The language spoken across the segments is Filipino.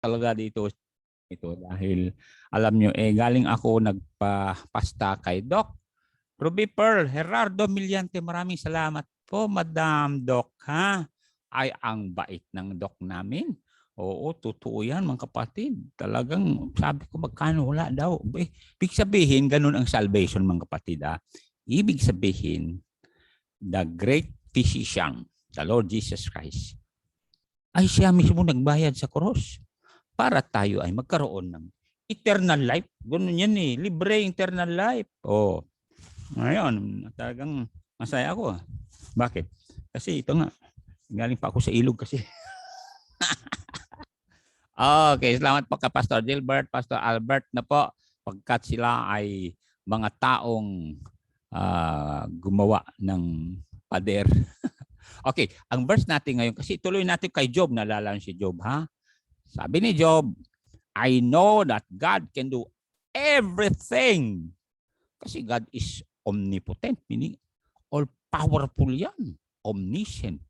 talaga dito ito dahil alam nyo, galing ako nagpapasta kay Doc Ruby Pearl, Gerardo Millante, maraming salamat po, Madam Doc, ha? Ay, ang bait ng Doc namin. Oo, totoo yan, mga kapatid. Talagang sabi ko, magkano wala daw. Ibig sabihin, ganun ang salvation, mga kapatid. Ha? Ibig sabihin, the great physician, the Lord Jesus Christ, ay siya mismo nagbayad sa cross para tayo ay magkaroon ng eternal life. Ganun yan eh, libre eternal life. Oh. Ngayon, talagang masaya ako. Bakit? Kasi ito nga, galing pa ako sa ilog kasi. Okay, salamat po ka Pastor Gilbert, Pastor Albert na po, pagkat sila ay mga taong gumawa ng pader. Okay, ang verse natin ngayon, kasi tuloy natin kay Job, nalala si Job, ha? Sabi ni Job, I know that God can do everything. Kasi God is omnipotent, meaning all-powerful yan. Omniscient,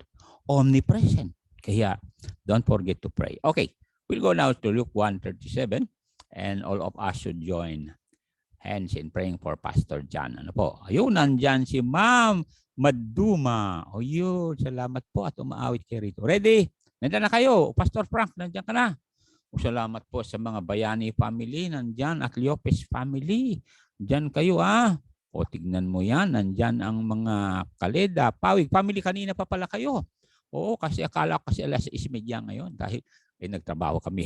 omnipresent. Kaya, don't forget to pray. Okay, we'll go now to Luke 1:37 and all of us should join hands in praying for Pastor John. Ano po? Ayun, nandyan si Ma'am Maduma. O yun, salamat po at umaawit kayo rito. Ready? Nandiyan na kayo. Pastor Frank, nandiyan ka na. O salamat po sa mga Bayani family, nandyan, at Lopez family. Diyan kayo O tignan mo yan, nandyan ang mga Kaleda, Pawig, family kanina pa pala kayo. Oo, kasi akala ko kasi alas 6:30 ngayon dahil nagtrabaho kami.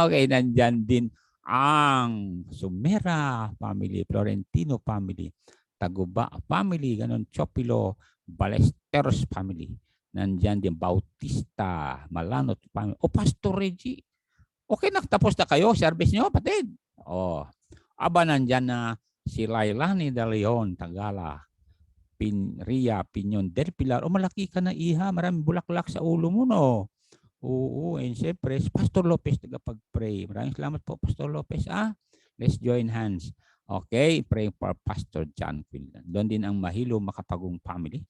Okay, nandyan din ang Sumera family, Florentino family, Taguba family, ganon, Chopilo, Balesteros family. Nandyan din Bautista, Malanot family. O Pastor Reggie, okay, nagtapos na kayo, service nyo, patid. Aba, nandyan na si Lailani de Leon, Tagala, Ria, Pinyon, Del Pilar. O malaki ka na, iha. Maraming bulaklak sa ulo mo, no? Oo, and siyempre, Pastor Lopez, tagapag-pray. Maraming salamat po, Pastor Lopez. Let's join hands. Okay, pray for Pastor John Quillan. Doon din ang Mahilo Makapagong family.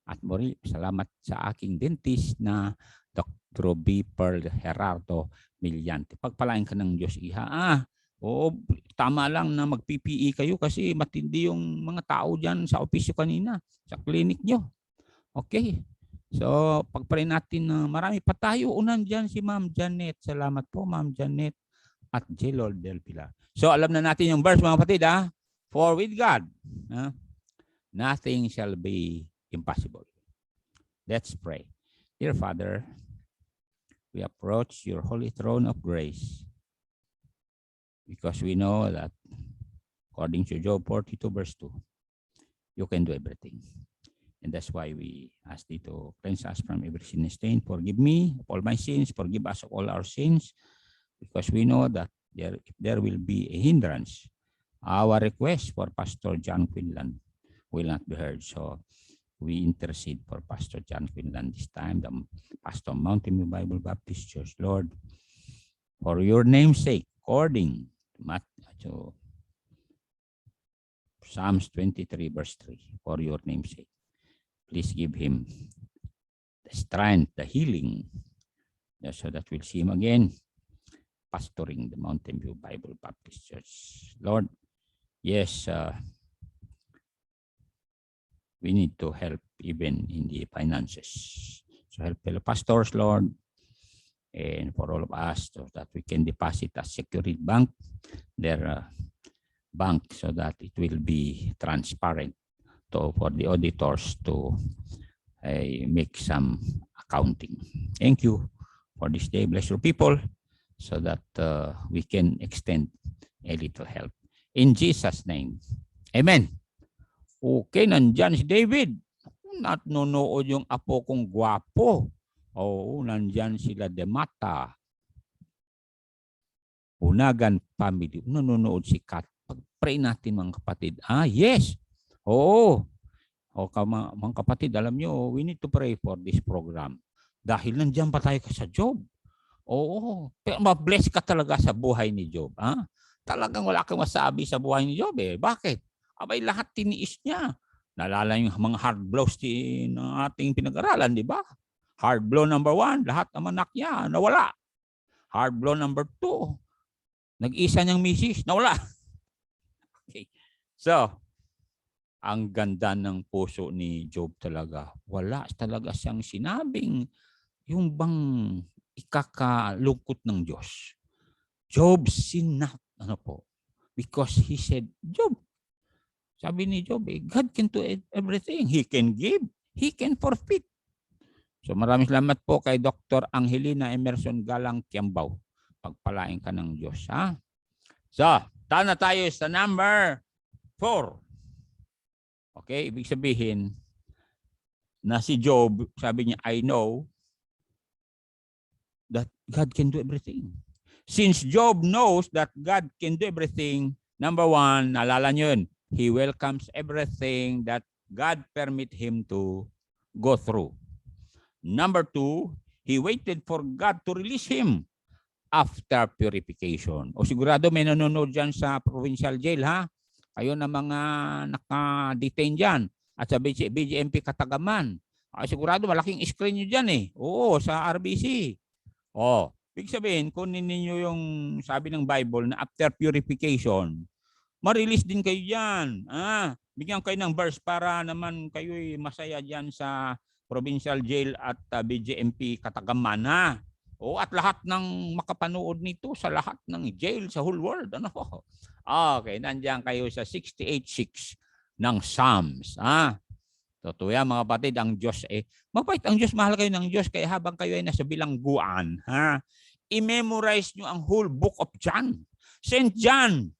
At muli, salamat sa aking dentist na Dr. B. Pearl Gerardo Millante. Pagpalain ka ng Diyos, iha. Oo, tama lang na mag-PPE kayo kasi matindi yung mga tao dyan sa opisyo kanina, sa clinic nyo. Okay. So, pagpalain natin na marami pa tayo. Unan dyan si Ma'am Janet. Salamat po, Ma'am Janet at Jelol Del Pilar. So, alam na natin yung verse, mga kapatid, For with God, nothing shall be impossible. Let's pray. Dear Father, we approach your holy throne of grace because we know that according to Job 42 verse 2, you can do everything. And that's why we ask thee to cleanse us from every sin and stain. Forgive me of all my sins. Forgive us of all our sins. Because we know that if there will be a hindrance, our request for Pastor John Quinlan will not be heard. So we intercede for Pastor John Quinlan this time, the Pastor Mountain View Bible Baptist Church. Lord, for your name's sake, according to Psalms 23 verse 3, for your name's sake, please give him the strength, the healing, so that we'll see him again pastoring the Mountain View Bible Baptist Church. Lord, yes, we need to help even in the finances. So help fellow pastors, Lord, and for all of us so that we can deposit a Security Bank, their bank, so that it will be transparent for the auditors to make some accounting. Thank you for this day. Bless your people so that we can extend a little help. In Jesus' name, amen. Okay, nandyan si David. At nunood yung apo kong gwapo. Oo, nandyan sila Demata. Unagan family. Nanonood si Kat. Pag-pray natin mga kapatid. Yes. Oo. Mga kapatid, alam nyo, we need to pray for this program. Dahil nandyan pa tayo sa Job. Oo. Pero ma-bless ka talaga sa buhay ni Job. Talagang wala kang masabi sa buhay ni Job. Bakit? Abay, lahat tiniis niya. Nalala yung mga hard blows ng ating pinag-aralan, di ba? Hard blow number 1, lahat ng anak niya nawala. Hard blow number 2. Nag-isa niyang misis, nawala. Okay. So, ang ganda ng puso ni Job talaga. Wala talaga siyang sinabing yung bang ikakalungkot ng Diyos. Job sin not, because he said, Job, sabi ni Job, God can do everything. He can give, He can forfeit. So maraming salamat po kay Dr. Angelina Emerson Galang Kiambaw. Pagpalain ka ng Diyos. Ha? So, na tayo sa number 4. Okay, ibig sabihin na si Job, sabi niya, I know that God can do everything. Since Job knows that God can do everything, number 1, naalala niyo yun, he welcomes everything that God permit him to go through. Number 2, he waited for God to release him after purification. O sigurado may nanonood dyan sa provincial jail, ha? Kayo na mga naka-detain dyan at sa BGMP Katagaman. Sigurado malaking screen nyo dyan eh. Oo, sa RBC. Ibig sabihin, kunin ninyo yung sabi ng Bible na after purification, ma-release din kayo dyan. Bigyan kayo ng verse para naman kayo'y masaya dyan sa provincial jail at BGMP Katagaman, ha? At lahat ng makapanood nito sa lahat ng jail sa whole world. Okay, nandiyan kayo sa 68:6 ng Psalms. Totoo yan mga kapatid, ang Diyos mabait ang Diyos, mahal kayo ng Diyos, kaya habang kayo ay nasa bilangguan, i-memorize nyo ang whole book of John. St. John.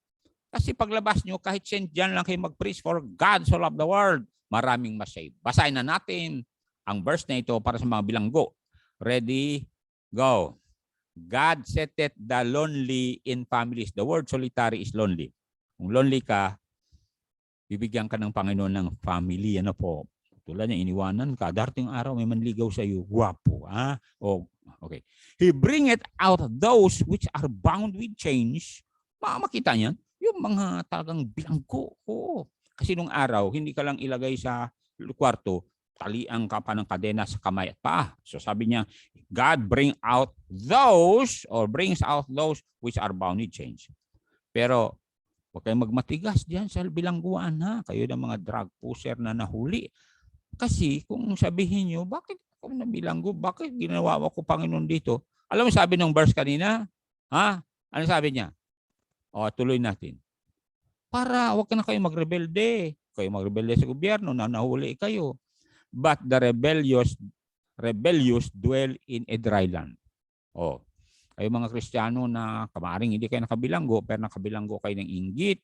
Kasi paglabas nyo, kahit St. John lang kayo mag-preach for God so loved the world, maraming masave. Basahin na natin ang verse na ito para sa mga bilanggo. Ready? Go. God setteth the lonely in families. The word solitary is lonely. Kung lonely ka, bibigyan ka ng Panginoon ng family. Tulad niya, iniwanan ka. Darating araw, may manligaw sa iyo. Guwapo. Okay. He bringeth out those which are bound with chains. Makita niyan, yung mga talagang bilanggo. Kasi nung araw, hindi ka lang ilagay sa kwarto, talian ka pa ng kadena sa kamay at paa. So sabi niya, God brings out those which are bound with chains. Pero huwag kayong magmatigas diyan sa bilangguan, ha? Kayo ng mga drug pusher na nahuli. Kasi kung sabihin nyo, bakit ako nabilanggo? Bakit ginawa ko Panginoon dito? Alam mo sabi ng verse kanina? Ano sabi niya? Tuloy natin. Para huwag ka na kayo magrebelde. Kayo magrebelde sa gobyerno na nahuli kayo. But the rebellious dwell in a dry land. Kayo mga Kristiyano na kamaring hindi kayo nakabilanggo, pero nakabilanggo kayo ng inggit,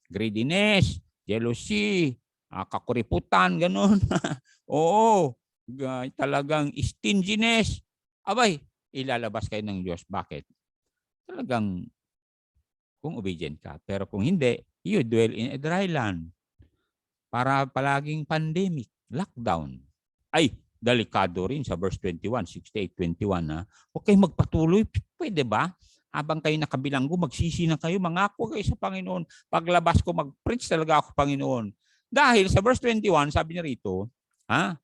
greediness, jealousy, kakuriputan, ganun. Talagang stinginess. Ilalabas kayo ng Diyos. Bakit? Talagang kung obedient ka. Pero kung hindi, you dwell in a dry land. Para palaging pandemic, lockdown. Delikado rin sa verse 21, 68:21. Huwag kayong magpatuloy. Pwede ba? Habang kayo nakabilanggo, magsisi na kayo, mangako kayo sa Panginoon. Paglabas ko, mag-preach talaga ako, Panginoon. Dahil sa verse 21, sabi niya rito,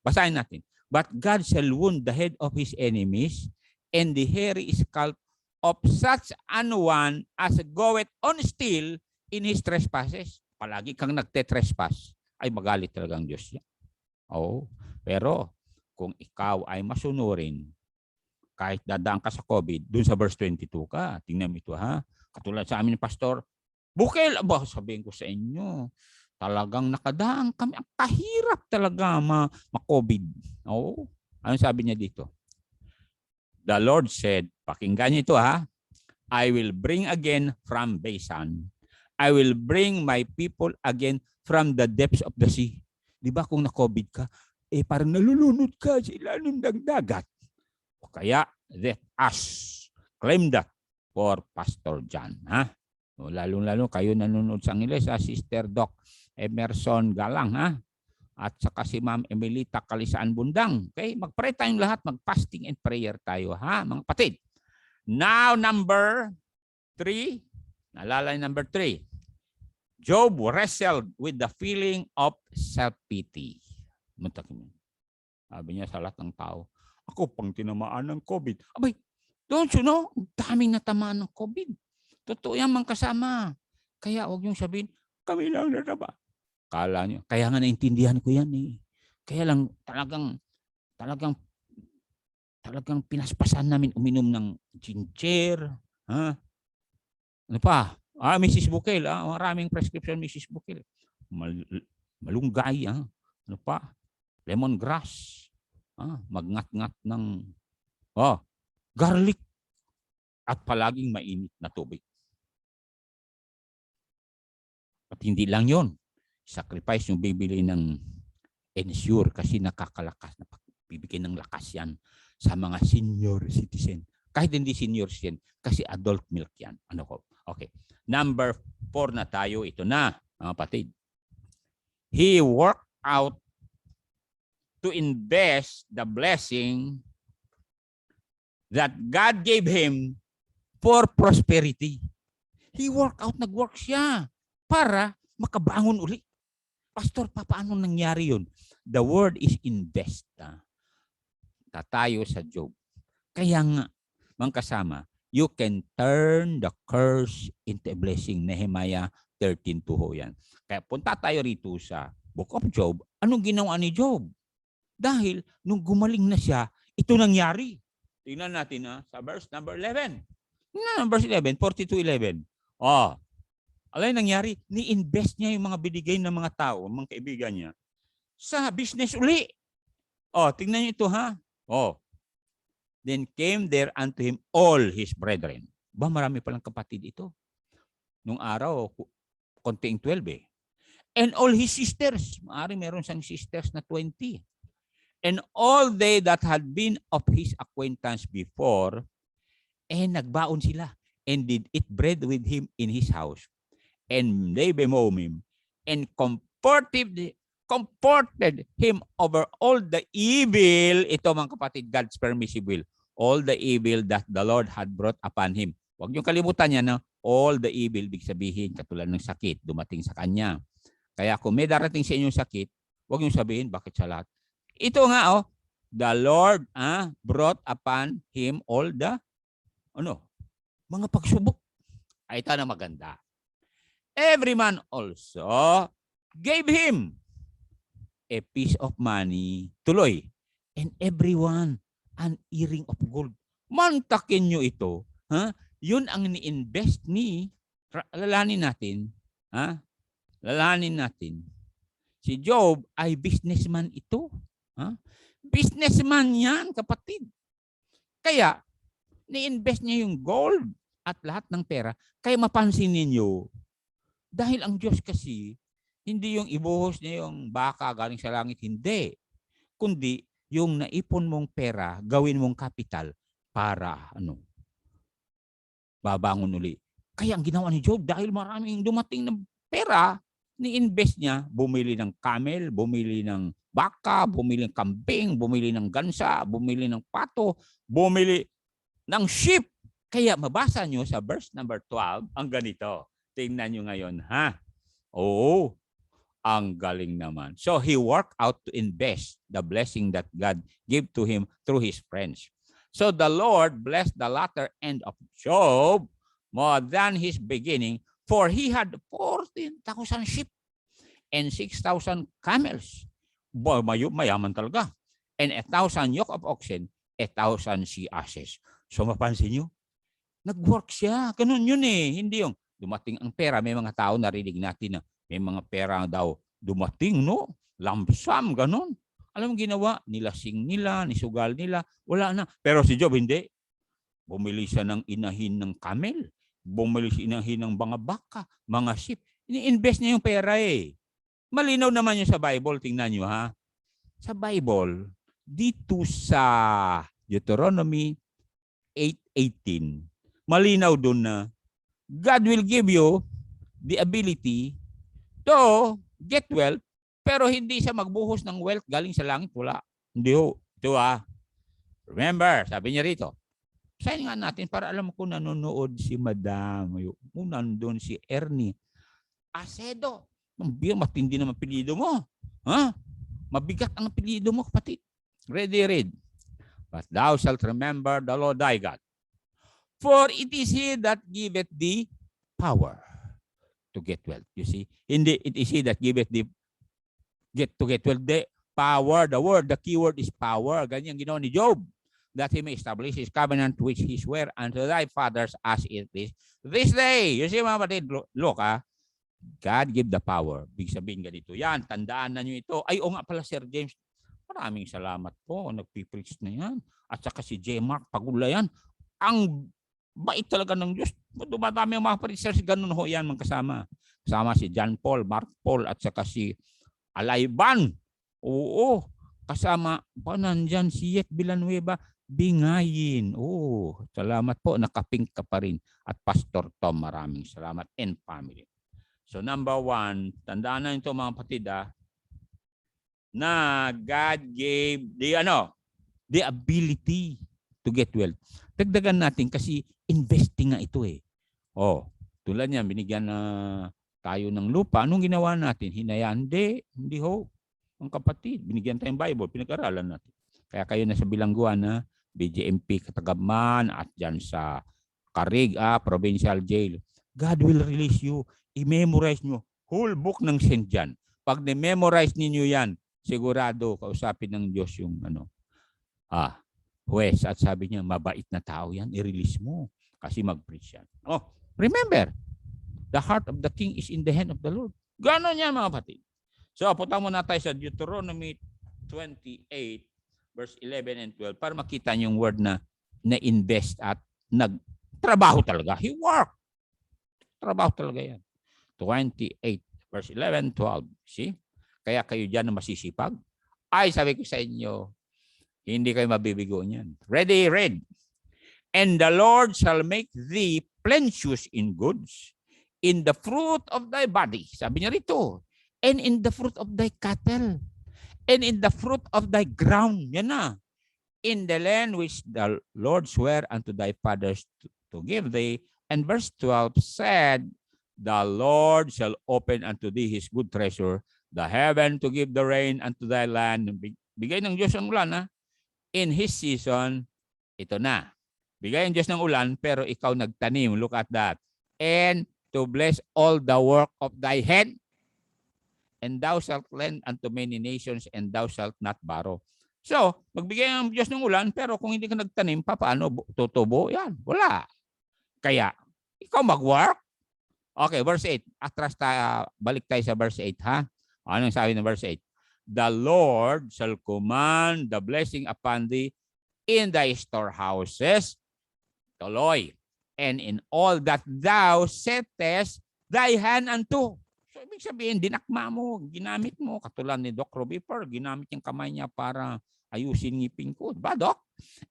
basahin natin. But God shall wound the head of his enemies, and the hairy scalp of such an one as goeth on still in his trespasses. Palagi kang nagte-trespass, ay magalit talaga ang Diyos niya. Pero kung ikaw ay masunurin, kahit dadaan ka sa COVID, dun sa verse 22 ka, tingnan mo ito, ha? Katulad sa amin, Pastor, bukil, sabihin ko sa inyo, talagang nakadaan kami, ang kahirap talaga ma-COVID. Ano sabi niya dito? The Lord said, pakinggan niyo ito, ha? I will bring again from Basan. I will bring my people again from the depths of the sea. Di ba kung na-COVID ka, parang nalulunod ka sa ilalim ng dagat. Kaya, let us claim that for Pastor John. Lalo-lalo kayo nanonood sa Ingles, Sister Doc Emerson Galang, at saka si Ma'am Emelita Kalisaan Bundang. Okay, mag-pray tayong lahat, mag-fasting and prayer tayo, mga kapatid. Now, number 3. Naalala number 3. Job wrestled with the feeling of self-pity. Sabi niya sa lahat ng tao, ako pang tinamaan ng COVID. Don't you know? Daming natamaan ng COVID. Totoo yan mga kasama. Kaya huwag niyong sabihin, kami lang nataba. Kala niyo. Kaya nga naintindihan ko yan eh. Kaya lang talagang pinaspasan namin uminom ng ginger. Ha? Ano pa? Mrs. Bukel. Maraming prescription Mrs. Bukel. Malunggay. Ano pa? Lemongrass. Magngat-ngat ng garlic. At palaging mainit na tubig. At hindi lang yon. Sacrifice yung bibili ng Ensure kasi nakakalakas. Bibigyan ng lakas yan sa mga senior citizen. Kahit hindi senior citizen, kasi adult milk yan. Ano ko? Okay. Number 4 na tayo. Ito na, mga kapatid. He worked out to invest the blessing that God gave him for prosperity. He worked out, nag-work siya para makabangon uli. Pastor, paano nangyari yun? The word is invest. Tatayo sa Job. Kaya nga, mga kasama, you can turn the curse into a blessing. Nehemiah 13:2 yan. Kaya punta tayo rito sa Book of Job. Anong ginawa ni Job? Dahil nung gumaling na siya, ito nangyari. Tingnan natin sa verse number 11. Verse 11, 42:11. Alay nangyari, ni-invest niya yung mga binigay ng mga tao, mga kaibigan niya, sa business uli. Tingnan niyo ito ha. Then came there unto him all his brethren. Marami palang kapatid ito. Nung araw, konting 12 eh. And all his sisters. Maari meron siyang sisters na 20. And all they that had been of his acquaintance before, nagbaon sila. And did eat bread with him in his house. And they bemoaned him. And comforted him over all the evil. Ito mga kapatid, God's permissive will. All the evil that the Lord had brought upon him. Huwag niyong kalimutan yan. All the evil, big sabihin, katulad ng sakit, dumating sa kanya. Kaya kung may darating sa inyong sakit, huwag niyong sabihin, bakit sa lahat? Ito nga, the Lord brought upon him all the mga pagsubok. Ito na maganda. Every man also gave him a piece of money, tuloy, and everyone an earring of gold. Mantakin nyo ito. Yun ang ni-invest ni, lalanin natin, si Job ay businessman ito. Businessman yan, kapatid. Kaya, ni-invest niya yung gold at lahat ng pera. Kaya mapansin ninyo, dahil ang Diyos kasi, hindi yung ibuhos niya yung baka galing sa langit, hindi. Kundi, yung naipon mong pera, gawin mong kapital para babangon uli. Kaya ang ginawa ni Job, dahil maraming dumating na pera, ni-invest niya, bumili ng camel, bumili ng baka, bumili ng kambing, bumili ng gansa, bumili ng pato, bumili ng sheep. Kaya mabasa nyo sa verse number 12, ang ganito. Tingnan nyo ngayon, ang galing naman. So he worked out to invest the blessing that God gave to him through his friends. So the Lord blessed the latter end of Job more than his beginning, for he had 14,000 sheep and 6,000 camels. Mayaman talaga. And 1,000 yoke of oxen, 1,000 she asses. So mapansin nyo, nag-work siya. Ganun yun eh. Hindi yung dumating ang pera. May mga tao narinig natin na may mga pera daw dumating, no? Lamsam, ganun. Alam mo ginawa? Nilasing nila, nisugal nila. Wala na. Pero si Job, hindi. Bumili siya ng inahin ng camel. Bumili siya inahin ng mga baka, mga sheep. Ini-invest niya yung pera eh. Malinaw naman yun sa Bible. Tingnan nyo ha. Sa Bible, dito sa Deuteronomy 8:18, malinaw doon na God will give you the ability to get wealth, pero hindi siya magbuhos ng wealth galing sa langit. Wala. Hindi ho. Ito remember, sabi niya rito, sign nga natin para alam ko nanonood si Madam. Nandun si Ernie Acedo. Matindi naman apelyido mo. Mabigat ang apelyido mo, kapatid. Ready, read. But thou shalt remember the Lord thy God, For it is He that giveth thee power to get wealth. You see? Hindi, it is He that giveth thee to get wealth. The power, the keyword is power. Ganyan ginawa ni Job. That he may establish his covenant which he sware unto thy fathers as it is this day. You see mga kapatid, look God give the power. Big sabihin ganito. Yan, tandaan na nyo ito. Ay, o nga pala Sir James, maraming salamat po. Nagpipreach na yan. At saka si J. Mark Pagula yan. Ang bait talaga ng Diyos. Dumadami ang mga preachers, ganun ho yan mga kasama. Kasama si John Paul, Mark Paul, at saka si Alayban. Oo. Kasama pa nandyan si Yet Villanueva. Bingayin. Oh, salamat po. Nakapink ka pa rin. At Pastor Tom, maraming salamat and family. So number 1, tandaan na ito mga kapatid na God gave the ability to get wealth. Dagdagan natin kasi investing nga ito eh. Oh, tulad niyan, binigyan na tayo ng lupa. Anong ginawa natin? Hinayaan? Hindi ho. Ang kapatid, binigyan tayong Bible, pinag-aralan natin. Kaya kayo na sa bilangguan na BJMP Katagaman at dyan sa Carig, Provincial Jail. God will release you. I-memorize nyo. Whole book ng St. John. Pag na-memorize ninyo yan, sigurado kausapin ng Diyos yung huwes. At sabi niya, mabait na tao yan. I-release mo. Kasi mag-preach yan. Oh, remember, the heart of the king is in the hand of the Lord. Ganon yan mga kapatid. So, punta muna tayo sa Deuteronomy 28, verse 11 and 12 para makita niyo yung word na invest at nagtrabaho talaga. He worked. Trabaho talaga yan. 28, verse 11, 12. See? Kaya kayo dyan na masisipag. Ay, sabi ko sa inyo, hindi kayo mabibigo niyan. Ready, read. And the Lord shall make thee plenteous in goods, in the fruit of thy body. Sabi niya rito. And in the fruit of thy cattle. And in the fruit of thy ground. Yan na. In the land which the Lord sware unto thy fathers to give thee. And verse 12 said, the Lord shall open unto thee his good treasure, the heaven to give the rain unto thy land. Bigay ng Diyos ang ulan, in his season, ito na. Bigay ng Diyos ng ulan, pero ikaw nagtanim. Look at that. And to bless all the work of thy hand. And thou shalt lend unto many nations, and thou shalt not borrow. So, magbigay ang Diyos ng ulan, pero kung hindi ka nagtanim, paano tutubo? Yan, wala. Kaya, ikaw mag-work. Okay, verse 8. Atras tayo, balik tayo sa verse 8, ha? Anong sabi ng verse 8? The Lord shall command the blessing upon thee in thy storehouses, tuloy, and in all that thou settest thy hand unto. So, ibig sabihin, dinakma mo, ginamit mo. Katulad ni Doc Robiper, ginamit yung kamay niya para ayusin ngipin ko. Ba, Doc?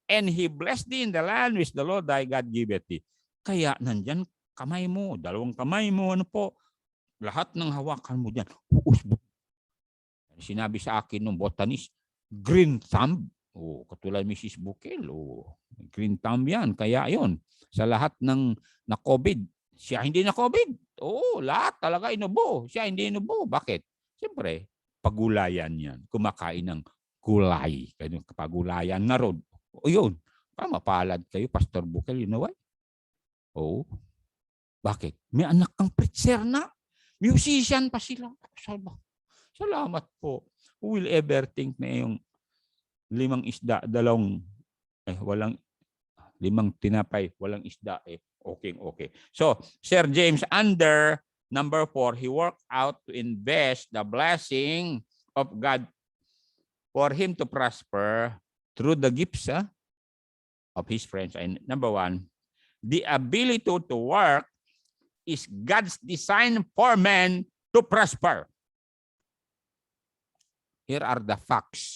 And he blessed thee in the land which the Lord thy God giveth thee. Kaya nandyan kamay mo, dalawang kamay mo, ano po, lahat ng hawakan mo dyan. Sinabi sa akin ng botanist, green thumb. Oh, katulad Mrs. Bukel. Oh, green thumb yan. Kaya yun, sa lahat ng na-COVID, siya hindi na-COVID. Oo, lahat talaga inubo. Siya hindi inubo. Bakit? Siyempre, pagulayan yan. Kumakain ng gulay. Pagulayan na ron. O yun, mapalad kayo, Pastor Bukel, you know why? Oo. Bakit? May anak kang preacher na. Musician pa sila. Salamat po. Who will ever think na yung 5 isda, 2, walang 5 tinapay, walang isda okay. So, Sir James, under number 4, he worked out to invest the blessing of God for him to prosper through the gifts of his friends. And number 1, the ability to work is God's design for men to prosper. Here are the facts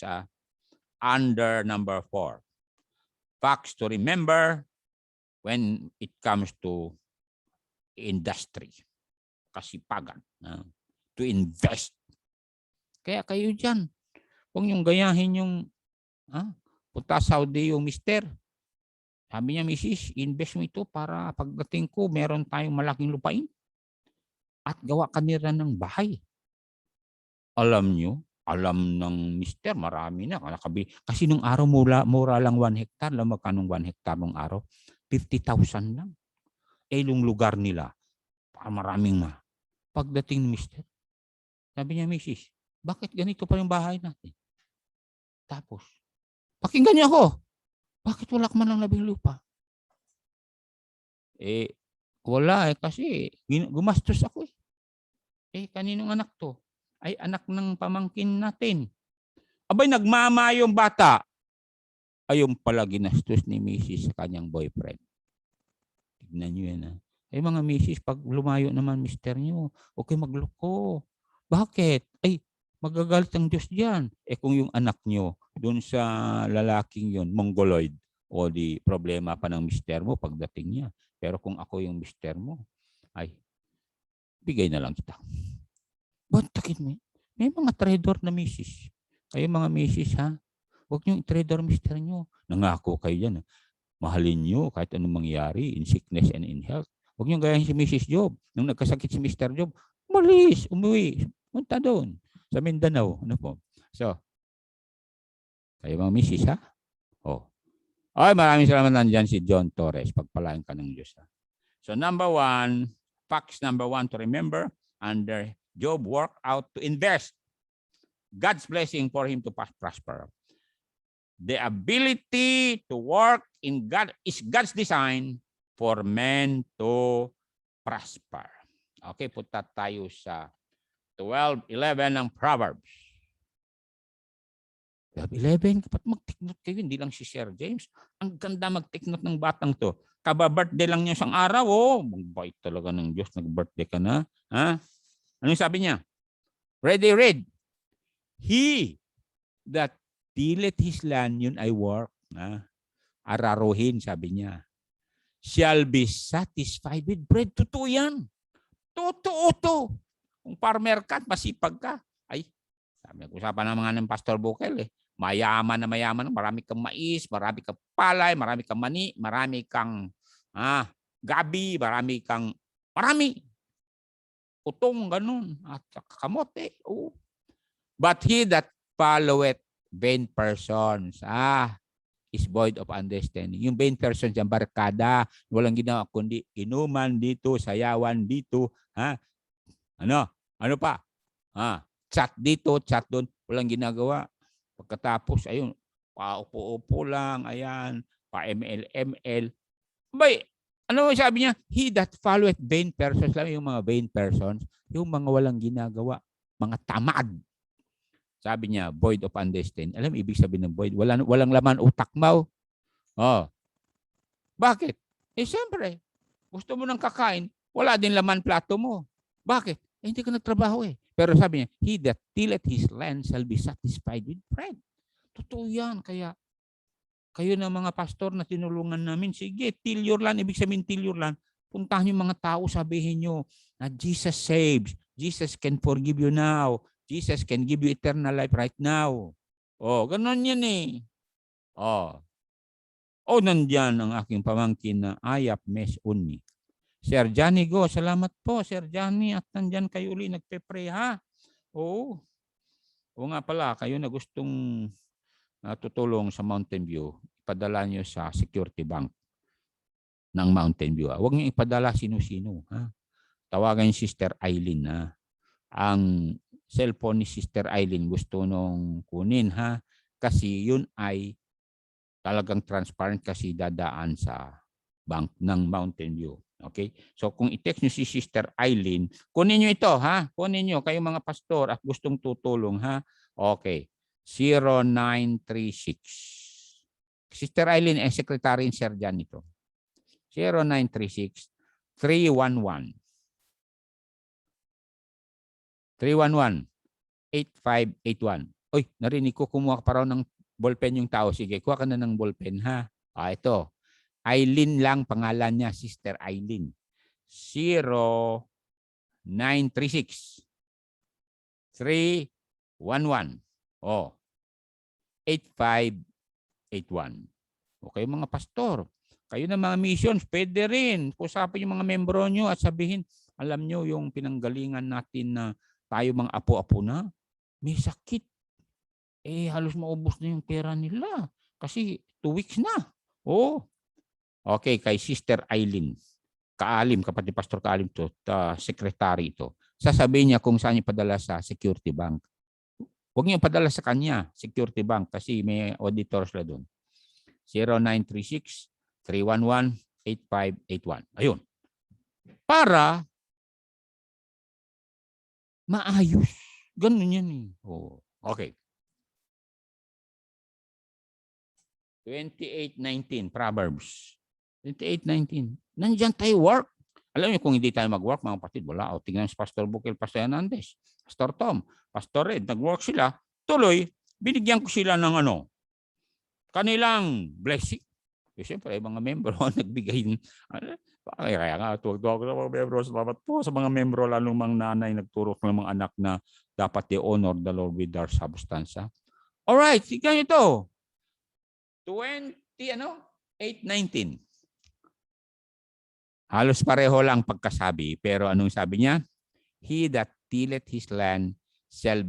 under number 4. Facts to remember when it comes to industry, kasipagan, to invest. Kaya kayo dyan, huwag niyong gayahin yung punta Saudi yung mister. Sabi niya, Mrs., invest mo ito para pagdating ko, meron tayong malaking lupain at gawa kanila ng bahay. Alam nyo, alam ng mister, marami na. Kasi nung araw mura lang 1 hectare. Alam mo kanong 1 hectare nung araw? 50,000 lang. Yung lugar nila, maraming na. Pagdating ni Mister, sabi niya, Mrs., bakit ganito pa yung bahay natin? Tapos, pakinggan niyo ako. Bakit wala ka man ng labing lupa? Wala kasi gumastos ako kaninong anak to? Ay, anak ng pamangkin natin. Abay, nagmama yung bata. Ayun pala ginastos ni Mrs. sa kanyang boyfriend. Tignan nyo yan. Mga Mrs., pag lumayo naman mister nyo, okay magloko. Bakit? Ay, magagalit ang Diyos diyan. Kung yung anak nyo, doon sa lalaking yon, mongoloid, o di problema pa ng mister mo pagdating niya. Pero kung ako yung mister mo, ay, bigay na lang kita. Ba't takit mo? May mga trader na misis. Kayo mga misis, ha? Huwag nyo i-trader mister nyo. Nangako kayo yan. Mahalin nyo kahit anong mangyari in sickness and in health. Huwag nyo gayahin si Mrs. Job. Nung nagkasakit si Mr. Job, umalis, umuwi, punta doon sa Mindanao. Ano po? So, kayo mga misis, ha? Ay, maraming salamat nandiyan si John Torres. Pagpalain ka ng Diyos, ha? So, facts number one to remember, under Job worked out to invest God's blessing for him to prosper. The ability to work in God is God's design for men to prosper. Okay, punta tayo sa 12:11 ng Proverbs. 12:11, kapag mag-take-note kayo, hindi lang si Sir James. Ang ganda mag-take-note ng batang to. Kaba-birthday lang niya isang araw, magbait talaga ng Diyos, nag-birthday ka na. Ha? Ano sabi niya? Ready, read. He that tilleth his land, yun ay work. Araruhin, sabi niya. Shall be satisfied with bread. Totoo yan. Totoo to. Kung farmer ka, masipag ka. Ay, sabi, usapan naman ng Pastor Bukel Mayaman na mayaman. Marami kang mais, marami kang palay, marami kang mani, marami kang gabi, marami. Utong, ganun. At kamote. Oh. But he that followeth vain persons, is void of understanding. Yung vain persons, yung barkada, walang ginawa kundi inuman dito, sayawan dito, Ano pa? Chat dito, chat doon, walang ginagawa. Pagkatapos, ayun, paupo-upo lang, ayan, pa-ML. Bay, ano sabi niya? He that followeth vain persons, lang yung mga vain persons, yung mga walang ginagawa, mga tamad. Sabi niya, void of understanding. Alam, ibig sabihin ng void, walang laman utak mo. Bakit? Siyempre, gusto mo ng kakain, wala din laman plato mo. Bakit? Hindi ka nagtrabaho Pero sabi niya, he that tilleth his land shall be satisfied with bread. Totoo yan. Kaya, kayo na mga pastor na tinulungan namin, sige, till your land, ibig sabihin till your land, puntahan yung mga tao, sabihin nyo, na Jesus saves. Jesus can forgive you now. Jesus can give you eternal life right now. Ganun yan nandyan ang aking pamangkin na Ayap Mes Unni. Sir Johnny Go, salamat po, Sir Johnny. At nandyan kayo uli, nagpe-pray, ha? Oo nga pala, kayo na gustong tutulong sa Mountain View, ipadala nyo sa Security Bank ng Mountain View. Huwag nyo ipadala sino-sino. Tawagan yung Sister Eileen. Ang cellphone ni Sister Eileen gusto nung kunin, kasi yun ay talagang transparent kasi dadaan sa bank ng Mountain View. Okay? So kung i-text nyo si Sister Eileen, kunin nyo ito, kunin nyo kayong mga pastor at gustong tutulong, Okay. 0936. Sister Eileen, secretary in Sir Jan ito. 0936 311 8581. Uy, narinig ko kumuha pa raw ng ballpen yung tao. Sige, kuha ka na ng ballpen, ito. Eileen lang pangalan niya, Sister Eileen. 0936 311 8581. Okay, mga pastor. Kayo na mga missions, pwede rin. Usapin yung mga membro nyo at sabihin, alam nyo yung pinanggalingan natin na tayo mga apo-apo na, may sakit. Halos maubos na yung pera nila. Kasi 2 weeks na. Okay, kay Sister Eileen. Kaalim, kapatid Pastor Kaalim to, secretary ito. Sasabihin niya kung saan ipadala sa Security Bank. Huwag niyo padala sa kanya, Security Bank, kasi may auditor sila doon. 0936-311-8581. Ayun. Para maayos. Ganun yan eh. Oh, okay. 28:19, Proverbs. 28:19. Nandiyan tayo work. Alam niyo kung hindi tayo mag-work, mga kapatid, wala. O, tingnan si Pastor Bukil, Pastor Hernandez, Pastor Tom, Pastor Red, nag-work sila. Tuloy, binigyan ko sila ng kanilang blessing. Siyempre, mga membro nagbigay. Kaya nga, tuwag-tuwag sa mga membro. Salamat po sa mga membro, lalong mga nanay, nagturo ng mga anak na dapat i-honor the Lord with our substance. Alright, tignan ito. 8:19. Halos pareho lang pagkasabi, pero anong sabi niya? He that tilleth his land shall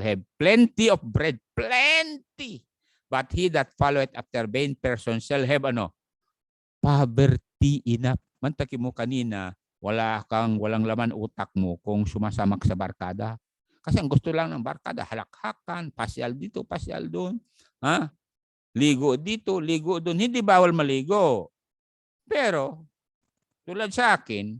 have plenty of bread. Plenty. But he that followeth after vain person shall have poverty enough. Mantaki mo kanina, walang laman utak mo kung sumasamak sa barkada. Kasi ang gusto lang ng barkada, halakhakan, pasyal dito, pasyal doon. Ligo dito, ligo doon. Hindi bawal maligo. Pero, tulad sa akin,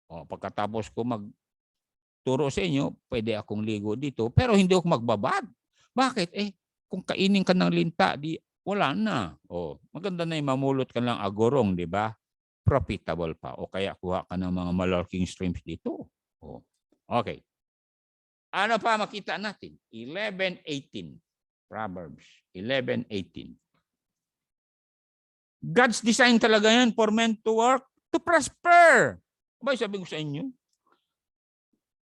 pagkatapos ko magturo sa inyo, pwede akong ligo dito, pero hindi ako magbabad. Bakit? Kung kainin ka ng linta, wala na. Maganda na yung mamulot ka lang agorong, di ba? Profitable pa. O kaya kuha ka ng mga malalaking streams dito. Okay. Ano pa makita natin? 11:18. Proverbs 11:18. God's design talaga yan for men to work, to prosper. Abay, sabi ko sa inyo,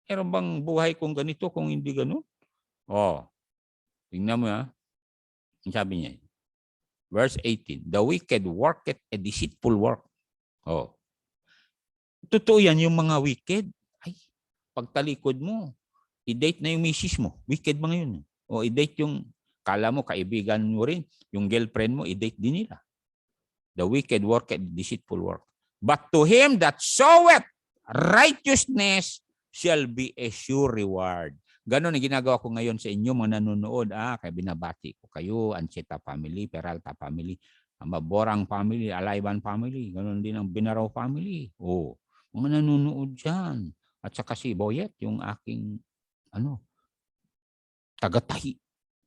meron bang buhay kung ganito, kung hindi gano'n? Tingnan mo sabi niya. Verse 18, the wicked worketh a deceitful work. Totoo yan, yung mga wicked. Pagtalikod mo, i-date na yung misis mo. Wicked mga yun. I-date yung, kala mo, kaibigan mo rin, yung girlfriend mo, i-date din nila. The wicked worketh deceitful work. But to him that soweth righteousness shall be a sure reward. Ganon ang ginagawa ko ngayon sa inyo mga nanonood. Kaya binabati ko kayo, Ancheta family, Peralta family, Maborang family, Alayban family, ganon din ang Binaraw family. Mga nanonood dyan. At saka si Boyet, yung aking tagatahi.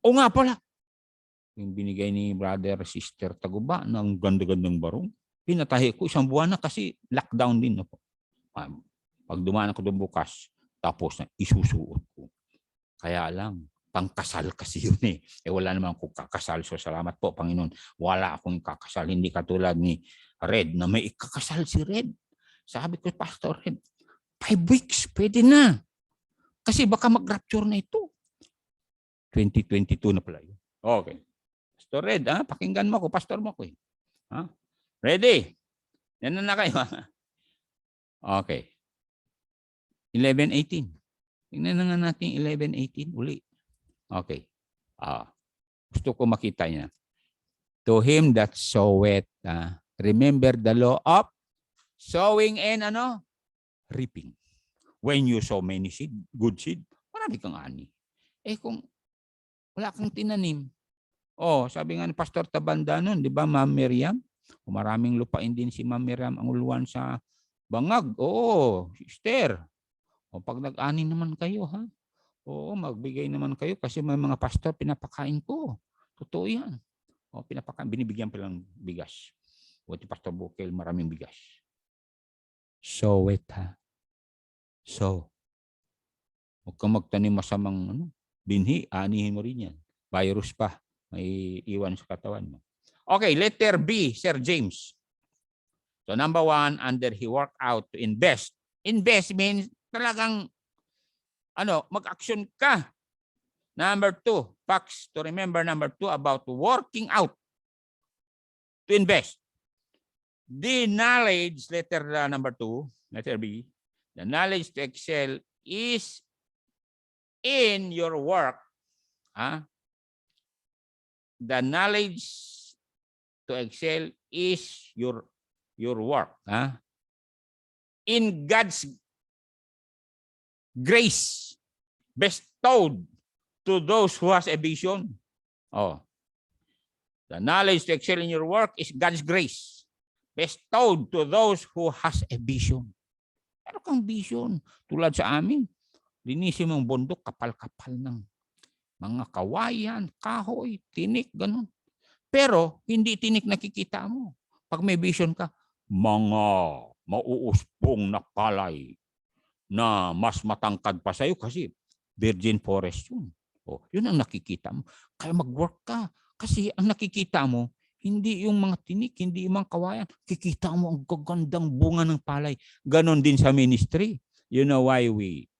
Nga pala, yung binigay ni brother, sister Taguba ng ganda-gandang barong. Pinatahi ko 1 buwan na kasi lockdown din. Pag dumaan ako doon bukas, tapos na isusuot ko. Kaya lang, pangkasal kasi yun eh. Wala naman akong kakasal. So salamat po, Panginoon. Wala akong kakasal. Hindi katulad ni Red na may ikakasal si Red. Sabi ko, Pastor Red, 5 weeks, pwede na. Kasi baka mag-rapture na ito. 2022 na pala yun. Okay. Pastor Red, pakinggan mo ako. Pastor mo ako eh. Ready? Yan na kayo. Okay. 11:18. Tingnan na nga natin 11:18 uli. Okay. Gusto ko makita niya. To him that soweth, remember the law of sowing and reaping. When you sow many seed, good seed, marami kang ani. Kung wala kang tinanim, sabi nga ni Pastor Tabanda nun, di ba, Ma'am Miriam? Maraming lupain din si Ma'am Miriam ang uluan sa Bangag. Sister. Pag nag-ani naman kayo, magbigay naman kayo kasi may mga pastor pinapakain ko. Totoo yan. Pinapakain, binibigyan pa lang bigas. Buti Pastor Bukil, maraming bigas. Sow it, So, huwag kang magtanim masamang binhi, anihin mo rin yan. Virus pa, may iwan sa katawan mo. Okay, letter B, Sir James. So number 1, under he worked out to invest. Invest means talagang mag-action ka. Number 2, facts to remember. Number 2, about working out to invest. The knowledge, letter number 2, letter B, the knowledge to excel is in your work. The knowledge to excel is your work. In God's grace bestowed to those who has a vision. The knowledge to excel in your work is God's grace bestowed to those who has a vision. Meron kang vision. Tulad sa amin, linisin mong bundok, kapal-kapal ng mga kawayan, kahoy, tinik, ganun. Pero hindi tinik nakikita mo. Pag may vision ka, mga mauuspong na palay na mas matangkad pa sa'yo kasi virgin forest yun. Yun ang nakikita mo. Kaya mag-work ka. Kasi ang nakikita mo, hindi yung mga tinik, hindi yung mga kawayan. Kikita mo ang gagandang bunga ng palay. Ganon din sa ministry. You know why we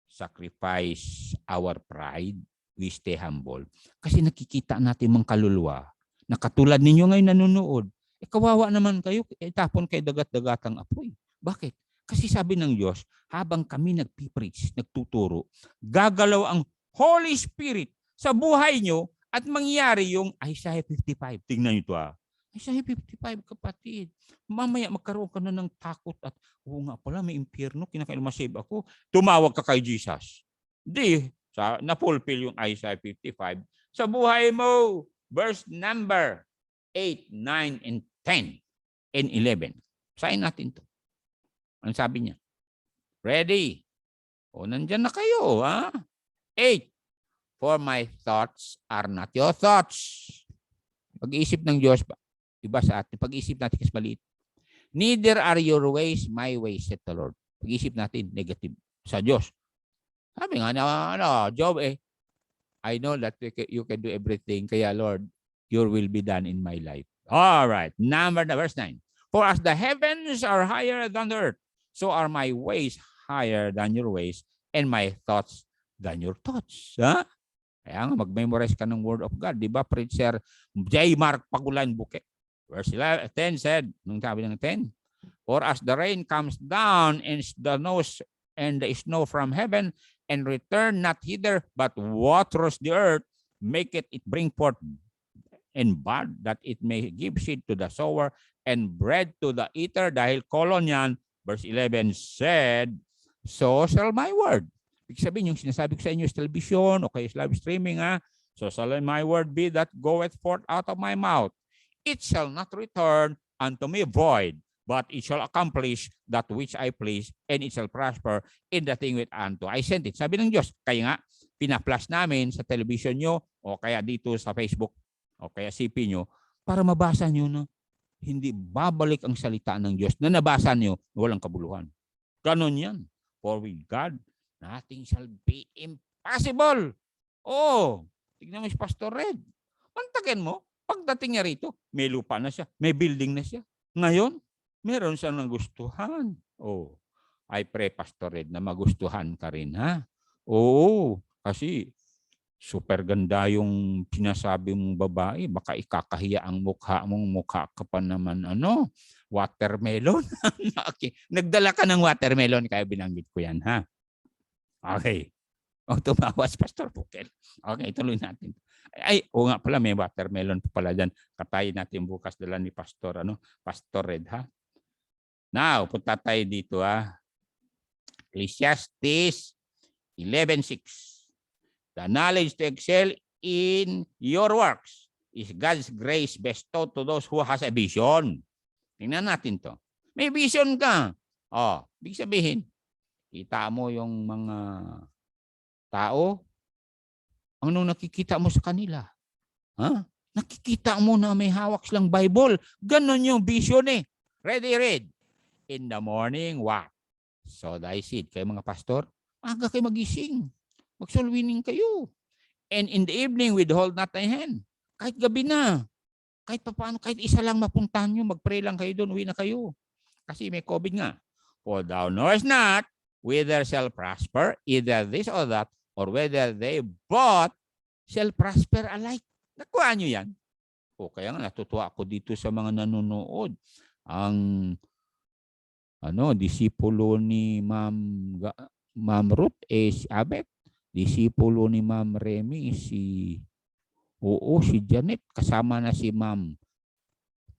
sacrifice our pride? We stay humble. Kasi nakikita natin mga kaluluwa na katulad ninyo ngayon nanonood. Kawawa naman kayo, itapon kay dagat-dagatang apoy. Bakit? Kasi sabi ng Diyos, habang kami nagpipreach, nagtuturo, gagalaw ang Holy Spirit sa buhay nyo at mangyari yung Isaiah 55. Tingnan nyo ito Isaiah 55, kapatid. Mamaya magkaroon ka na ng takot at nga pala, may impyerno, kinakailumasave ako. Tumawag ka kay Jesus. Di, na-fulfill yung Isaiah 55. Sa buhay mo, verse number 8, 9, and 10, and 11. Sayin natin to. Ano sabi niya? Ready? Nandyan na kayo, 8. For my thoughts are not your thoughts. Pag-iisip ng Diyos, iba sa atin. Pag-iisip natin kasi maliit. Neither are your ways my ways, said the Lord. Pag-iisip natin, negative. Sa Diyos. Sabi nga na, Job, I know that you can do everything. Kaya, Lord, your will be done in my life. All right. Verse 9. For as the heavens are higher than the earth, so are my ways higher than your ways, and my thoughts than your thoughts. Kaya nga, mag-memorize ka ng Word of God. Di ba, preacher J. Mark Pagulan Buke? Verse 10 said, nung sabi ng 10, for as the rain comes down and the snow from heaven, and return not hither, but waters the earth, make it bring forth and bud, that it may give seed to the sower, and bread to the eater, dahil kolon yan, verse 11 said, so shall my word. Ibig sabihin, yung sinasabi ko sa inyo sa television o kaya live streaming, so shall my word be that goeth forth out of my mouth. It shall not return unto me void, but it shall accomplish that which I please, and it shall prosper in the thing whereunto I sent it. Sabi ng Diyos, kaya nga, pina-flash namin sa television nyo o kaya dito sa Facebook o kaya CP nyo para mabasa nyo na hindi babalik ang salita ng Diyos na nabasa nyo, walang kabuluhan. Ganon yan. For with God, nothing shall be impossible. Tignan mo si Pastor Red. Mantakin mo, pagdating niya rito, may lupa na siya, may building na siya. Ngayon, meron siyang nagustuhan. I pray, Pastor Red, na magustuhan ka rin, kasi super ganda yung sinasabi mong babae. Baka ikakahiya ang mukha ka pa naman, watermelon. Okay. Nagdala ka ng watermelon, kaya binanggit ko yan, Okay. Tumawas, Pastor Pukel. Okay, tuloy natin. Nga pala, may watermelon pa pala dyan. Katayin natin bukas, dala ni Pastor, Pastor Red, Now, punta tayo dito, Ecclesiastes 11:6. The knowledge to excel in your works is God's grace bestowed to those who has a vision. Tingnan natin to. May vision ka. Ibig sabihin, kita mo yung mga tao, anong nakikita mo sa kanila? Nakikita mo na may hawak silang Bible. Ganon yung vision Ready, read. In the morning, what? So thy seed. Kayo mga pastor, aga kayo magising. Mag-soul winning kayo. And in the evening, withhold not thy hand. Kahit gabi na. Kahit paano, kahit isa lang mapuntahan nyo, mag-pray lang kayo doon, uwi na kayo. Kasi may COVID nga. For thou knowest not whether shall prosper, either this or that, or whether they both shall prosper alike. Nakuha nyo yan. Kaya nga natutuwa ako dito sa mga nanonood. Ang disipulo ni Ma'am Ruth si Abet. Disipulo ni Ma'am Remy si Janet. Kasama na si Ma'am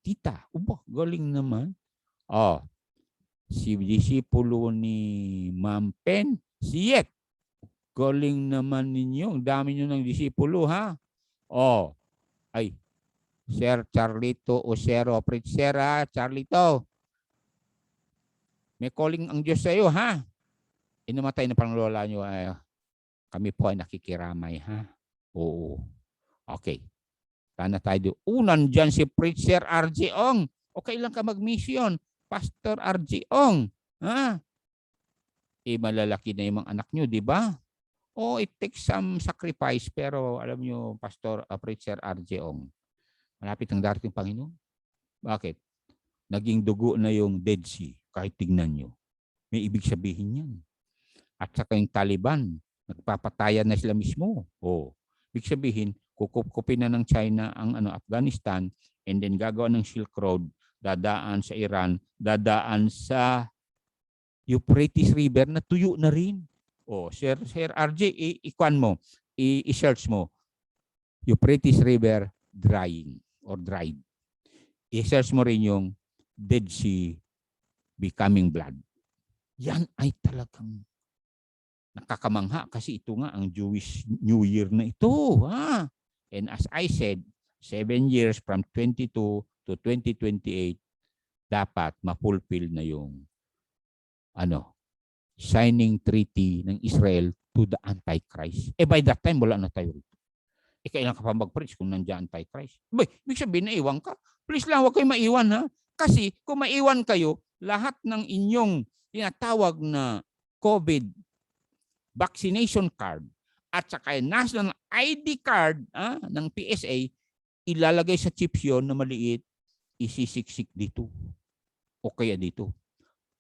Tita. Uba, galing naman. Oh, si disipulo ni Ma'am Pen, si Yet. Galing naman ninyo. Ang dami nyo ng disipulo, ha? Oh, ay, Sir Charlito Osero Pritzera, Charlito. May calling ang Diyos sa iyo, ha? Inamatay na pang lola nyo. Kami po ay nakikiramay, ha? Oo. Okay. Sana tayo. Nandyan si Preacher RJ Ong. Okay lang ka mag-mission. Pastor RJ Ong. Ha? Malalaki na yung mga anak nyo, di ba? It takes some sacrifice. Pero alam nyo, Pastor Preacher RJ Ong, malapit ang darating Panginoon. Bakit? Naging dugo na yung Dead Sea. Kahit tignan nyo. May ibig sabihin yan. At saka yung Taliban, nagpapatayan na sila mismo. Ibig sabihin, kukupkupin na ng China ang Afghanistan, and then gagawa ng Silk Road, dadaan sa Iran, dadaan sa Euphrates River na tuyo na rin. Sir RJ, ikuan mo, i-search mo, Euphrates River drying or dried. I-search mo rin yung Dead Sea becoming blood. Yan ay talagang nakakamangha kasi ito nga ang Jewish New Year na ito. Ha? And as I said, 7 years from 22 to 2028, dapat ma-fulfill na yung signing treaty ng Israel to the Antichrist. By that time, wala na tayo rito. Kailan ka pa mag-preach kung nandiyan Antichrist? Ibig sabihin na iwan ka. Please lang, huwag kayo maiwan, ha? Kasi kung maiwan kayo, lahat ng inyong tinatawag na COVID vaccination card at saka national ID card ng PSA, ilalagay sa chips yun na maliit, isisiksik dito o kaya dito.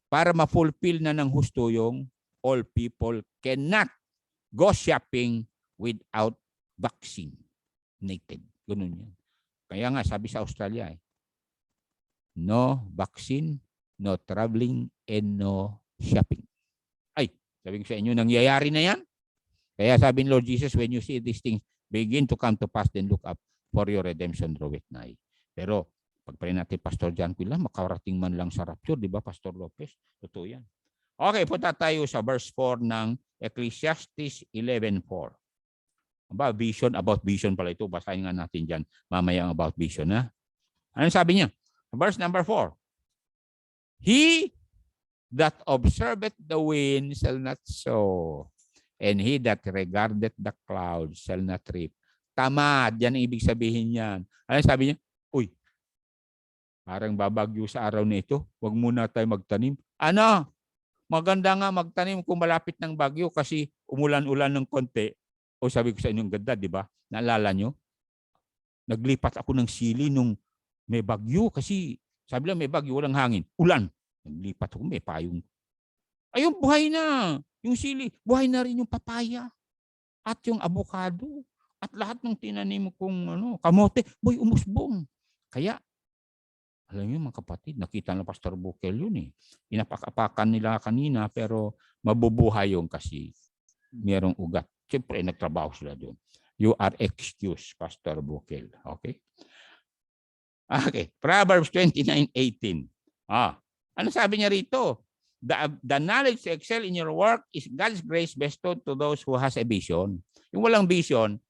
Para ma-fulfill na ng husto yung all people cannot go shopping without vaccine. Naked. Ganun yan. Kaya nga sabi sa Australia, no vaccine, no traveling, and no shopping. Sabi ko sa inyo, nangyayari na yan. Kaya sabi ni Lord Jesus, when you see these things begin to come to pass, then look up for your redemption draweth nigh. Pero pag pray natin, Pastor John Quilla, makarating man lang sa rapture, di ba, Pastor Lopez? Totoo yan. Okay, punta tayo sa verse 4 ng Ecclesiastes 11:4. About vision pala ito. Basahin nga natin dyan mamaya ang about vision. Ha? Ano sabi niya? Verse number 4. He that observeth the wind shall not sow, and he that regardeth the clouds shall not reap. Tamad, yan ang ibig sabihin niyan. Ano sabi niya? Parang babagyo sa araw na ito. Huwag muna tayo magtanim. Maganda nga magtanim kung malapit ng bagyo kasi umulan-ulan ng konti. Sabi ko sa inyong ganda, di ba? Naalala nyo? Naglipat ako ng sili nung may bagyo kasi sabi lang may bagyo, walang hangin. Ulan. Naglipat ako, may payong. Ayun, buhay na. Yung sili, buhay na rin yung papaya. At yung avocado. At lahat ng tinanim kong kamote, umusbong. Kaya, alam niyo mga kapatid, nakita ng Pastor Bukel yun eh. Inapak-apakan nila kanina pero mabubuhay yung kasi merong ugat. Siyempre, nagtrabaho sila doon. You are excused, Pastor Bukel. Okay? Okay. Proverbs 29:18. Ano sabi niya rito? The knowledge to excel in your work is God's grace bestowed to those who has a vision. Yung walang vision,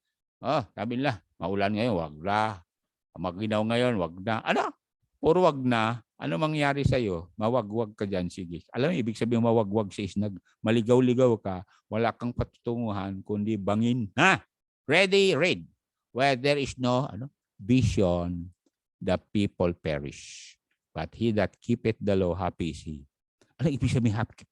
sabi nila, maulan ngayon, wag na. Maginaw ngayon, wag na. Puro wag na. Ano mangyari sa'yo? Mawagwag ka dyan, sige. Alam mo, ibig sabihin mawagwag sis, maligaw-ligaw ka, wala kang patutunguhan, kundi bangin. Ready, read. Where there is no vision, the people perish. But he that keepeth the law, happy is he. Ano ibig sabihin happy?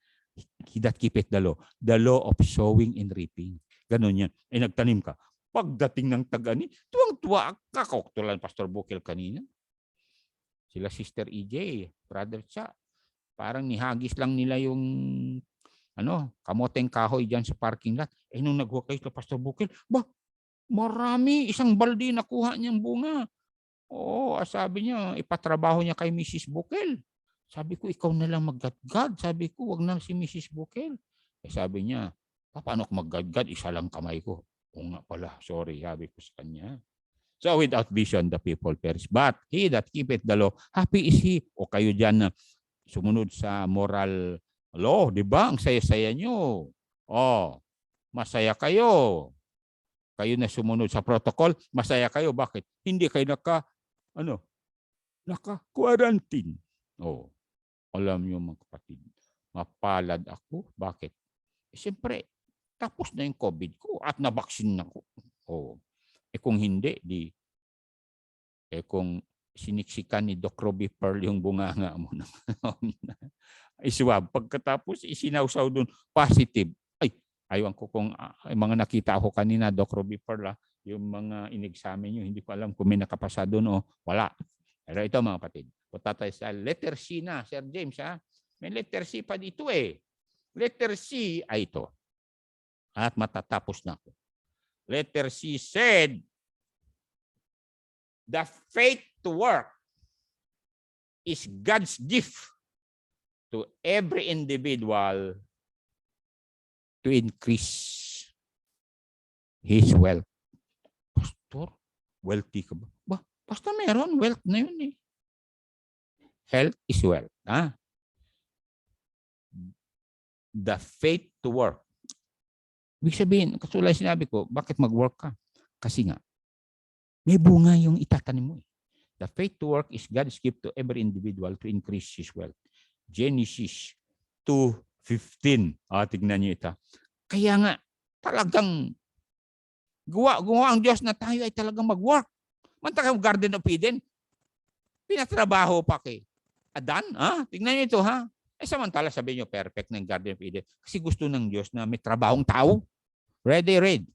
He that keepeth the law of sowing and reaping. Ganun yan. Nagtanim ka. Pagdating ng tagani, tuwang-tuwa ka. Kakoktulan Pastor Bukel kanina. Sila Sister EJ, Brother Cha. Parang nihagis lang nila yung kamoteng kahoy dyan sa parking lot. Nung naghuwag kayo sa Pastor Bukel, marami, isang balde nakuha niyang bunga. Sabi niya, ipatrabaho niya kay Mrs. Bukel. Sabi ko, ikaw na lang maggadgad. Sabi ko, wag na si Mrs. Bukel. Sabi niya, paano ako maggadgad? Isa lang kamay ko. Nga pala, sorry, sabi ko sa kanya. So without vision, the people perish. But he that keepeth the law, happy is he. O kayo dyan na sumunod sa moral law, di ba? Ang saya-saya nyo. Oh, masaya kayo. Kayo na sumunod sa protocol, masaya kayo. Bakit? Hindi kayo naka-quarantine. Oh, alam nyo mga kapatid, mapalad ako. Bakit? Siyempre, tapos na yung COVID ko at nabaksin na ko. Oh. Kung hindi, kung siniksikan ni Doc Robbie Pearl yung bunganga mo na iswab, pagkatapos isinawsaw doon, positive. Ay, aywan ko kung mga nakita ako kanina, Doc Robbie Pearl, yung mga in-examine nyo, hindi ko alam kung may nakapasa doon o wala. Pero ito mga kapatid, punta tayo sa letter C na, Sir James. May letter C pa dito eh. Letter C ay ito. At matatapos na ako. Letter C said, the faith to work is God's gift to every individual to increase his wealth. Pastor, wealthy ka ba? Basta meron, wealth na yun eh. Health is wealth. The faith to work. Ibig sabihin, katulad sinabi ko, bakit mag-work ka? Kasi nga, may bunga yung itatanim mo. The faith to work is God's gift to every individual to increase his wealth. Genesis 2:15. Tignan niyo ito. Kaya nga, talagang gawa ang Diyos na tayo ay talagang mag-work. Mantakang Garden of Eden, pinatrabaho pa kay Adan. Tingnan niyo ito ha. Samantala sabihin niyo, perfect ng Garden of Eden. Kasi gusto ng Diyos na may trabahong tao. Read.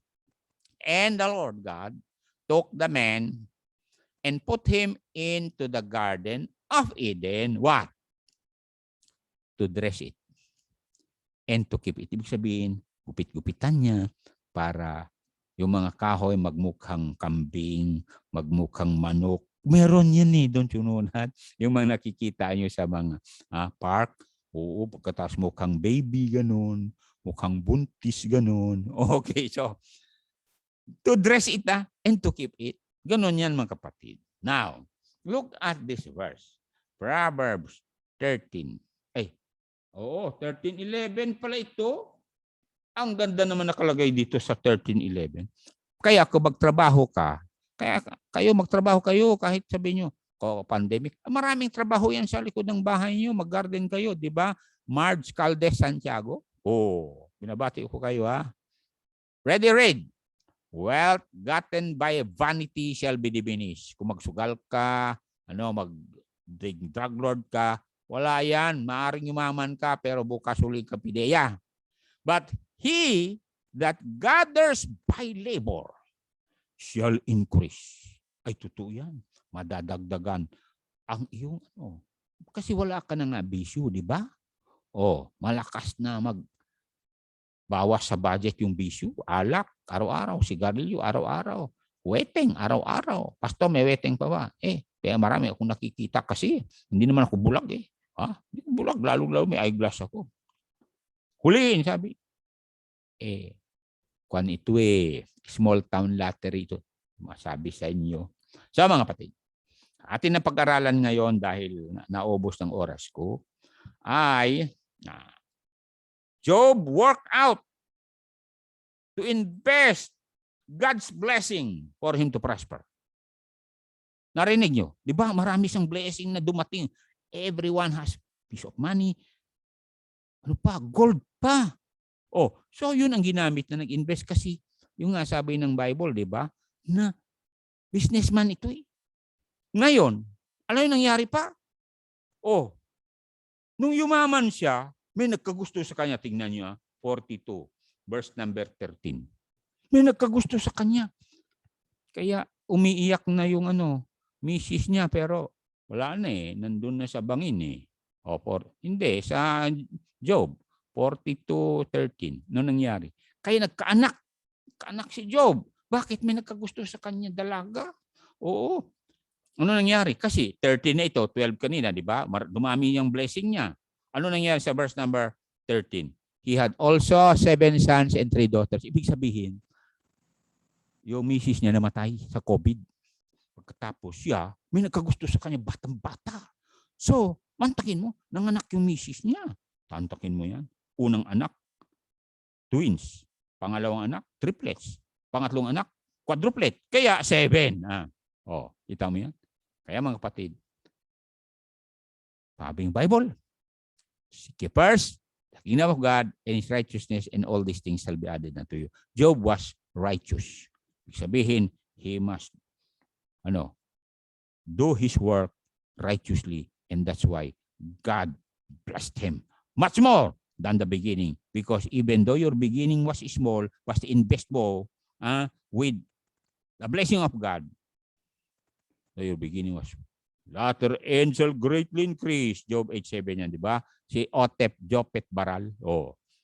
And the Lord God took the man and put him into the Garden of Eden. What? To dress it. And to keep it. Ibig sabihin, gupit-gupitan niya para yung mga kahoy magmukhang kambing, magmukhang manok. Meron yan eh, don't you know that? Yung mga nakikita nyo sa mga park. Oo, pagkatapos mukhang baby, ganun. Mukhang buntis, ganun. Okay, so, to dress it and to keep it. Ganun yan mga kapatid. Now, look at this verse. Proverbs 13. 13:11 pala ito. Ang ganda naman nakalagay dito sa 13:11. Kaya kung magtrabaho ka, magtrabaho kayo kahit sabihin nyo, pandemic, maraming trabaho yan sa likod ng bahay nyo, mag-garden kayo, di ba? Marge Caldes Santiago. Binabati ko kayo ha. Read. Wealth gotten by vanity shall be diminished. Kung magsugal ka, mag-drug lord ka, wala yan. Maaring yumaman ka, pero bukas uli ka pideya. But he that gathers by labor shall increase. Ay, totoo yan. Madadagdagan ang iyong Kasi wala ka nang bisyo, di ba? Malakas na bawas sa budget yung bisyo. Alak, araw-araw. Sigarilyo, araw-araw. Weteng, araw-araw. Pastor, may weteng pa ba? Kaya marami akong nakikita kasi hindi naman ako bulag eh. Hindi ko bulag. Lalo-lalo may eyeglass ako. Huliin, sabi. Kung ito small town lottery ito. Masabi sa inyo. So mga kapatid, atin na pag-aralan ngayon dahil naubos ng oras ko ay Job worked out to invest God's blessing for him to prosper. Narinig nyo? Di ba? Marami siyang blessing na dumating. Everyone has piece of money. Gold pa. So yun ang ginamit na nag-invest kasi yung nga sabi ng Bible, di ba? Na businessman ito eh. Ngayon, ano yung nangyari pa? Nung yumaman siya, may nagkagusto sa kanya. Tingnan niyo 42, verse number 13. May nagkagusto sa kanya. Kaya umiiyak na yung misis niya, pero wala na eh. Nandun na sa bangin eh. Hindi, sa Job, 42:13. Ano nangyari? Kaya nagkaanak. Kaanak si Job. Bakit may nagkagusto sa kanya dalaga? Ano nangyari? Kasi 13 na ito, 12 kanina, di ba? Dumami yung blessing niya. Ano nangyari sa verse number 13? He had also 7 sons and 3 daughters. Ibig sabihin, yung misis niya namatay sa COVID. Pagkatapos siya, may nagkagusto sa kanya batang-bata. So, mantakin mo, nanganak yung misis niya. Tantakin mo yan. Unang anak, twins. Pangalawang anak, triplets. Pangatlong anak, quadruplet. Kaya 7. Kita mo yan? Kaya mga kapatid, sabi ng Bible, seek ye first the kingdom of God and His righteousness, and all these things shall be added unto you. Job was righteous. Ibig sabihin, he must do his work righteously, and that's why God blessed him much more than the beginning, because even though your beginning was small, was invest mo with the blessing of God, so your beginning was latter end shall greatly increase. Job 8:7 yan, di ba? Si Otep Jopet Baral.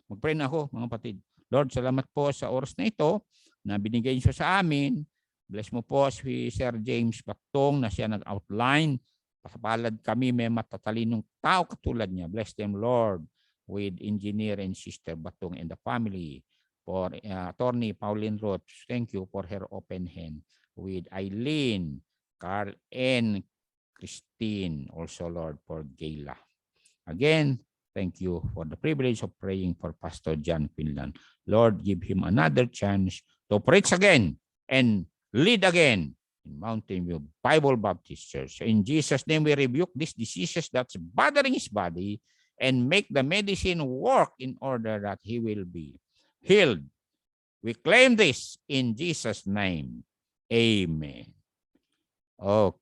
Mag-pray na ako, mga kapatid. Lord, salamat po sa oras na ito na binigay niyo sa amin. Bless mo po si Sir James Batong na siya nag-outline. Pasapalad kami, may matatalinong tao katulad niya. Bless them, Lord, with Engineer and Sister Batong and the family. For Attorney Pauline Roth, thank you for her open hand. With Eileen, Carl, and Christine, also, Lord, for Gayla. Again, thank you for the privilege of praying for Pastor John Quinlan. Lord, give him another chance to preach again and lead again in Mountain View Bible Baptist Church. So in Jesus' name, we rebuke these diseases that's bothering his body and make the medicine work in order that he will be healed. We claim this in Jesus' name. Amen. Okay.